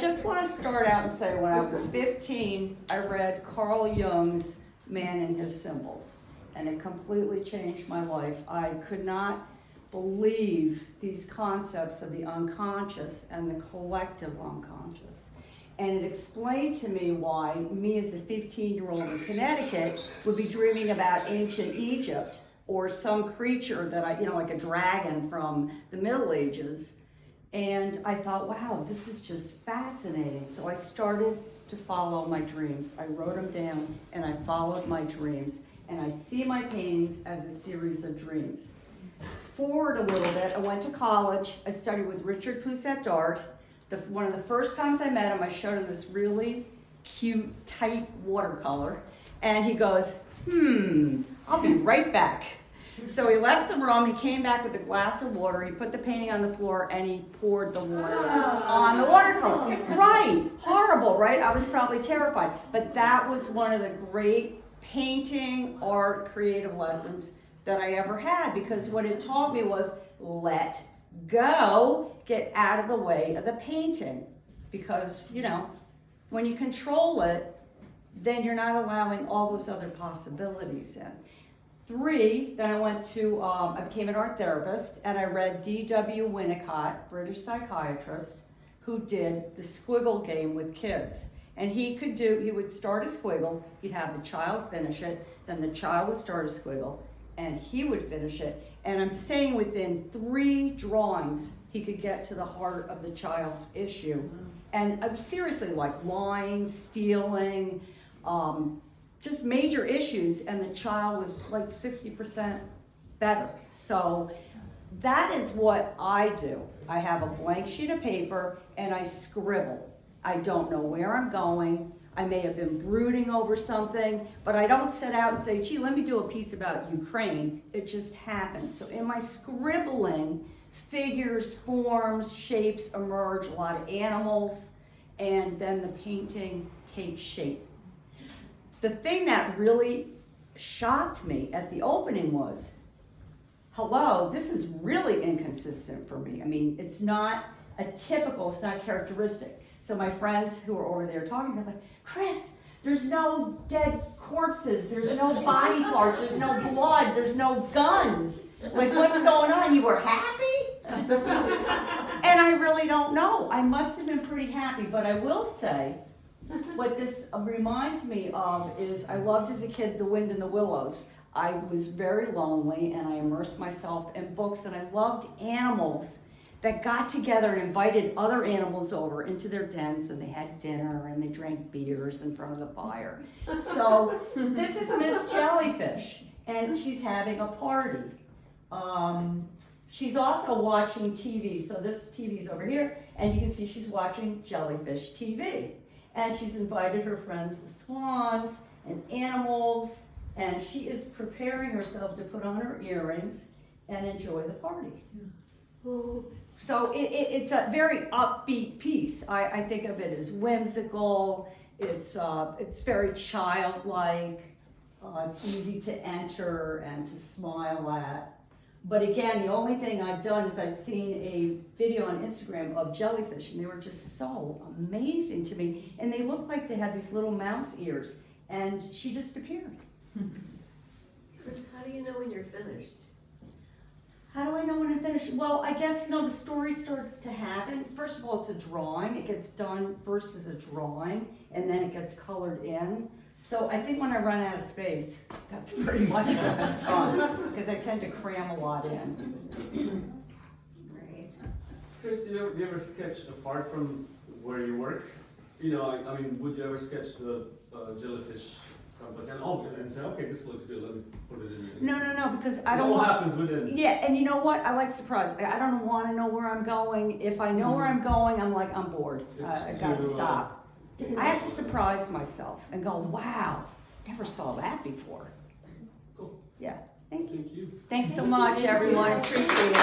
I just want to start out and say when I was 15, I read Carl Jung's Man and His Symbols, and it completely changed my life. I could not believe these concepts of the unconscious and the collective unconscious. And it explained to me why me as a 15-year-old in Connecticut would be dreaming about ancient Egypt or some creature that like a dragon from the Middle Ages. And I thought, wow, this is just fascinating. So I started to follow my dreams. I wrote them down and I followed my dreams. And I see my paintings as a series of dreams. Forward a little bit, I went to college. I studied with Richard Poussaint-Dart. One of the first times I met him, I showed him this really cute, tight watercolor. And he goes, I'll be right back. So he left the room, he came back with a glass of water, he put the painting on the floor, and he poured the water on the watercolor. Right, horrible, right? I was probably terrified. But that was one of the great painting, art, creative lessons that I ever had, because what it taught me was let go, get out of the way of the painting. Because, when you control it, then you're not allowing all those other possibilities in. 3, then I became an art therapist, and I read D.W. Winnicott, British psychiatrist, who did the squiggle game with kids. And he would start a squiggle, he'd have the child finish it, then the child would start a squiggle, and he would finish it. And I'm saying within 3 drawings, he could get to the heart of the child's issue. And seriously, like lying, stealing, just major issues, and the child was like 60% better. So that is what I do. I have a blank sheet of paper and I scribble. I don't know where I'm going. I may have been brooding over something, but I don't set out and say, gee, let me do a piece about Ukraine. It just happens. So in my scribbling, figures, forms, shapes emerge, a lot of animals, and then the painting takes shape. The thing that really shocked me at the opening was, hello, this is really inconsistent for me. I mean, it's not it's not characteristic. So my friends who are over there talking, they're like, Chris, there's no dead corpses, there's no body parts, there's no blood, there's no guns. Like, what's going on? You were happy? And I really don't know. I must have been pretty happy, but I will say, what this reminds me of is I loved as a kid The Wind in the Willows. I was very lonely and I immersed myself in books, and I loved animals that got together and invited other animals over into their dens, and they had dinner and they drank beers in front of the fire. So this is Miss Jellyfish, and she's having a party. She's also watching TV. So this TV's over here, and you can see she's watching Jellyfish TV. And she's invited her friends, the swans and animals, and she is preparing herself to put on her earrings and enjoy the party. So it's a very upbeat piece. I think of it as whimsical. It's very childlike. It's easy to enter and to smile at. But again, the only thing I've done is I've seen a video on Instagram of jellyfish, and they were just so amazing to me. And they looked like they had these little mouse ears, and she just appeared. Chris, how do you know when you're finished? How do I know when I'm finished? Well, I guess, the story starts to happen. First of all, it's a drawing. It gets done first as a drawing, and then it gets colored in. So I think when I run out of space, that's pretty much what I've done, because I tend to cram a lot in. Right. Chris, do you ever sketch apart from where you work? I mean, would you ever sketch the jellyfish someplace and say, okay, this looks good, let me put it in here? No, because I don't What want... happens within? Yeah, and you know what? I like surprise. I don't want to know where I'm going. If I know where I'm going, I'm like, I'm bored. I gotta stop. I have to surprise myself and go, wow, never saw that before. Cool. Yeah, thank you. Thank you. Thanks so much, everyone. Appreciate it.